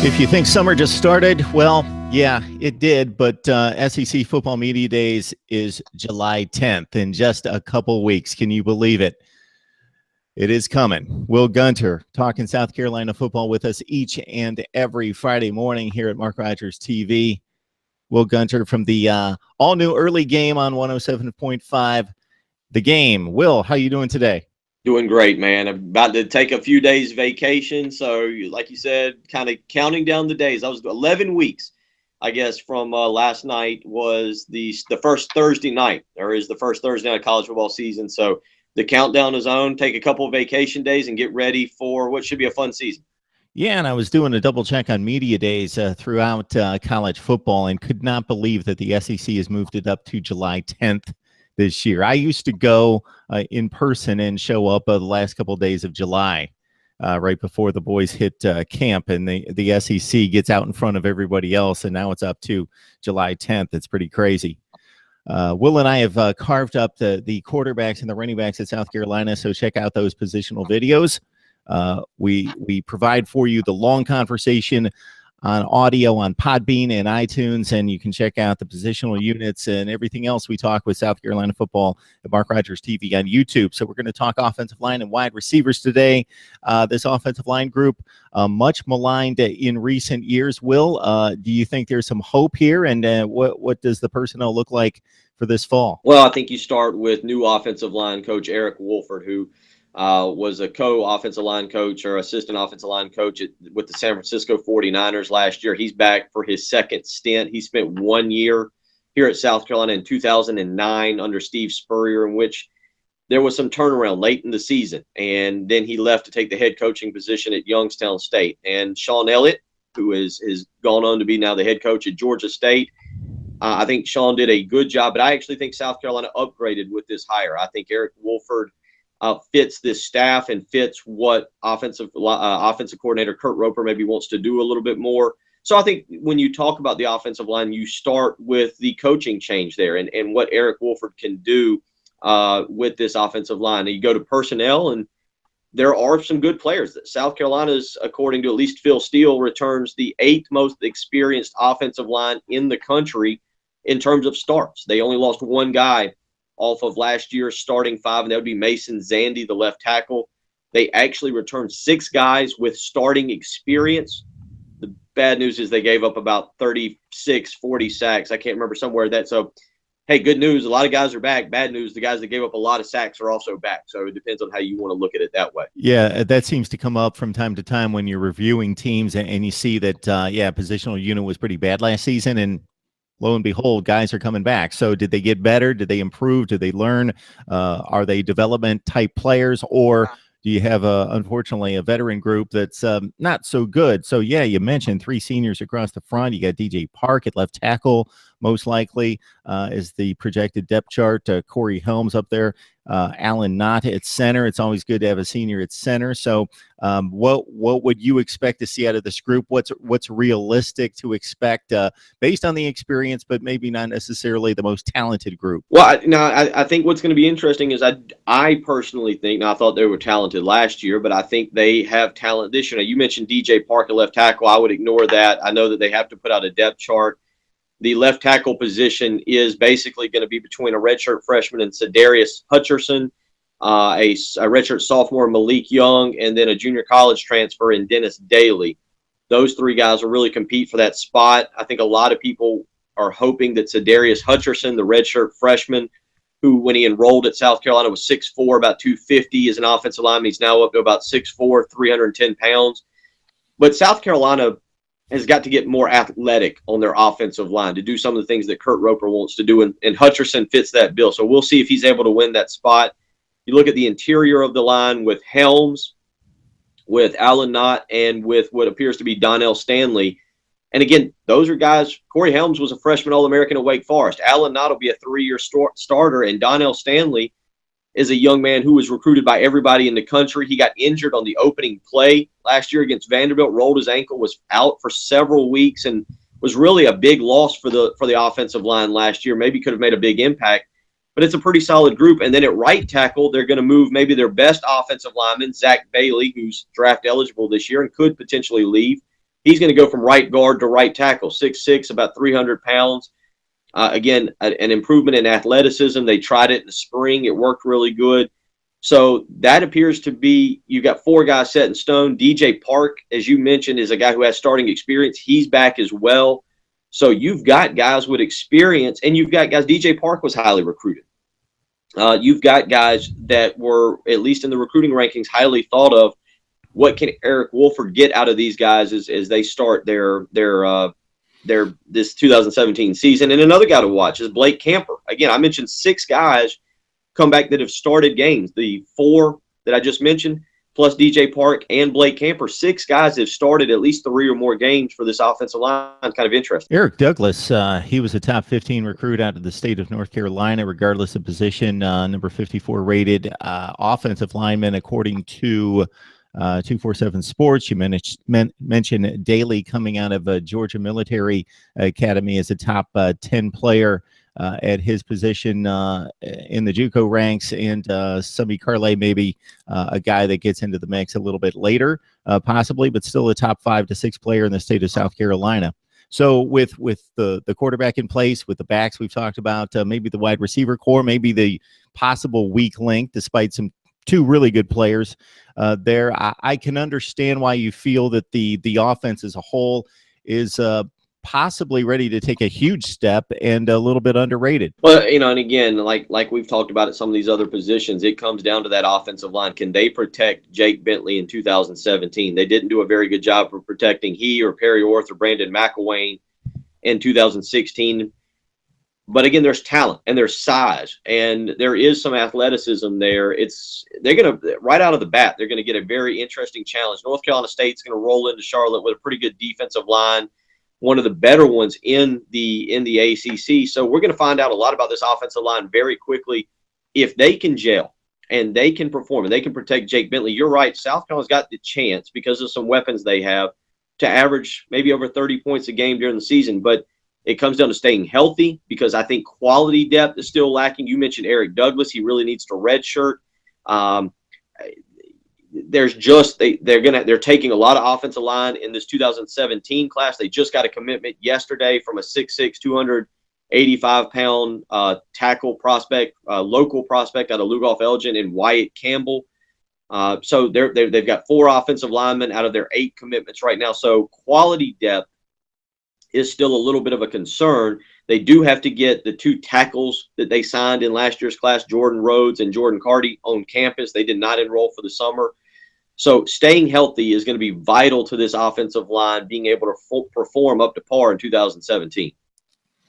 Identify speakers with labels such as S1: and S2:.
S1: If you think summer just started, well, yeah, it did. But SEC Football Media Days is July 10th in just a couple weeks. Can you believe it? It is coming. Will Gunter talking South Carolina football with us each and every Friday morning here at MarkRogersTV. Will Gunter from the all-new early game on 107.5. The Game. Will, how you doing today?
S2: Doing great, man. I'm about to take a few days vacation. So, like you said, kind of counting down the days. I was 11 weeks, I guess, from last night was the first Thursday night. There is the first Thursday night of college football season. So the countdown is on. Take a couple of vacation days and get ready for what should be a fun season.
S1: Yeah, and I was doing a double check on media days throughout college football and could not believe that the SEC has moved it up to July 10th. This year. I used to go in person and show up the last couple of days of July, right before the boys hit camp, and the SEC gets out in front of everybody else, and now it's up to July 10th. It's pretty crazy. Will and I have carved up the quarterbacks and the running backs at South Carolina, so check out those positional videos. We provide for you the long conversation on audio on Podbean and iTunes, and you can check out the positional units and everything else we talk with South Carolina football at MarkRogersTV on YouTube. So we're going to talk offensive line and wide receivers today. This offensive line group, much maligned in recent years. Will, do you think there's some hope here, and what does the personnel look like for this fall?
S2: Well, I think you start with new offensive line coach Eric Wolford, who was a co-offensive line coach or assistant offensive line coach with the San Francisco 49ers last year. He's back for his second stint. He spent 1 year here at South Carolina in 2009 under Steve Spurrier, in which there was some turnaround late in the season. And then he left to take the head coaching position at Youngstown State. And Sean Elliott, who is gone on to be now the head coach at Georgia State, I think Sean did a good job. But I actually think South Carolina upgraded with this hire. I think Eric Wolford fits this staff and fits what offensive coordinator Kurt Roper maybe wants to do a little bit more. So I think when you talk about the offensive line, you start with the coaching change there and what Eric Wolford can do with this offensive line. And you go to personnel, and there are some good players. South Carolina's, according to at least Phil Steele, returns the 8th most experienced offensive line in the country in terms of starts. They only lost one guy off of last year's starting 5, and that would be Mason Zandy, the left tackle. They actually returned 6 guys with starting experience. The bad news is they gave up about 36, 40 sacks. I can't remember somewhere that. So, hey, good news. A lot of guys are back. Bad news, the guys that gave up a lot of sacks are also back. So it depends on how you want to look at it that way.
S1: Yeah, that seems to come up from time to time when you're reviewing teams and you see that, positional unit was pretty bad last season, and lo and behold, guys are coming back. So did they get better? Did they improve? Did they learn? Are they development type players, or do you have, unfortunately, a veteran group that's not so good? So, yeah, you mentioned 3 seniors across the front. You got DJ Park at left tackle, most likely, is the projected depth chart. Corey Helms up there. Alan Knott at center. It's always good to have a senior at center. So what would you expect to see out of this group? What's realistic to expect based on the experience, but maybe not necessarily the most talented group?
S2: Well, I think what's going to be interesting is I personally think, now I thought they were talented last year, but I think they have talent this year. Now, you mentioned DJ Park at left tackle. I would ignore that. I know that they have to put out a depth chart. The left tackle position is basically going to be between a redshirt freshman and Sedarius Hutcherson, a redshirt sophomore Malik Young, and then a junior college transfer in Dennis Daly. Those 3 guys will really compete for that spot. I think a lot of people are hoping that Sedarius Hutcherson, the redshirt freshman, who when he enrolled at South Carolina was 6'4", about 250 as an offensive lineman. He's now up to about 6'4", 310 pounds. But South Carolina has got to get more athletic on their offensive line to do some of the things that Kurt Roper wants to do, and Hutcherson fits that bill. So we'll see if he's able to win that spot. You look at the interior of the line with Helms, with Alan Knott, and with what appears to be Donnell Stanley. And again, those are guys. Corey Helms was a freshman All-American at Wake Forest. Alan Knott will be a 3-year starter, and Donnell Stanley is a young man who was recruited by everybody in the country. He got injured on the opening play last year against Vanderbilt, rolled his ankle, was out for several weeks, and was really a big loss for the offensive line last year. Maybe could have made a big impact, but it's a pretty solid group. And then at right tackle, they're going to move maybe their best offensive lineman, Zach Bailey, who's draft eligible this year and could potentially leave. He's going to go from right guard to right tackle, 6'6", about 300 pounds. Again, an improvement in athleticism. They tried it in the spring. It worked really good. So that appears to be, you've got 4 guys set in stone. DJ Park, as you mentioned, is a guy who has starting experience. He's back as well. So you've got guys with experience, and you've got guys. DJ Park was highly recruited. You've got guys that were, at least in the recruiting rankings, highly thought of. What can Eric Wolford get out of these guys as they start their this 2017 season? And another guy to watch is Blake Camper. Again, I mentioned 6 guys come back that have started games. The 4 that I just mentioned, plus DJ Park and Blake Camper, 6 guys have started at least 3 or more games for this offensive line. Kind of interesting.
S1: Eric Douglas, he was a top 15 recruit out of the state of North Carolina, regardless of position, number 54 rated offensive lineman, according to 247 Sports. You mentioned Daly coming out of Georgia Military Academy as a top 10 player at his position in the JUCO ranks, and Sumby Carlay, maybe a guy that gets into the mix a little bit later, possibly, but still a top 5 to 6 player in the state of South Carolina. So with the quarterback in place, with the backs we've talked about, maybe the wide receiver core, maybe the possible weak link, despite some 2 really good players there, I can understand why you feel that the offense as a whole is possibly ready to take a huge step and a little bit underrated.
S2: Well, and again, like we've talked about at some of these other positions, it comes down to that offensive line. Can they protect Jake Bentley in 2017? They didn't do a very good job of protecting he or Perry Orth or Brandon McElwain in 2016. But again, there's talent and there's size and there is some athleticism there. They're going to, right out of the bat, they're going to get a very interesting challenge. North Carolina State's going to roll into Charlotte with a pretty good defensive line, one of the better ones in the ACC. So we're going to find out a lot about this offensive line very quickly. If they can gel and they can perform and they can protect Jake Bentley, you're right. South Carolina's got the chance, because of some weapons they have, to average maybe over 30 points a game during the season. But it comes down to staying healthy, because I think quality depth is still lacking. You mentioned Eric Douglas. He really needs to redshirt. There's just they're taking a lot of offensive line in this 2017 class. They just got a commitment yesterday from a 6'6", 285-pound tackle prospect, local prospect out of Lugoff Elgin, and Wyatt Campbell. So they've got 4 offensive linemen out of their 8 commitments right now. So quality depth is still a little bit of a concern. They do have to get the 2 tackles that they signed in last year's class, Jordan Rhodes and Jordan Carty, on campus. They did not enroll for the summer. So staying healthy is going to be vital to this offensive line being able to perform up to par in 2017.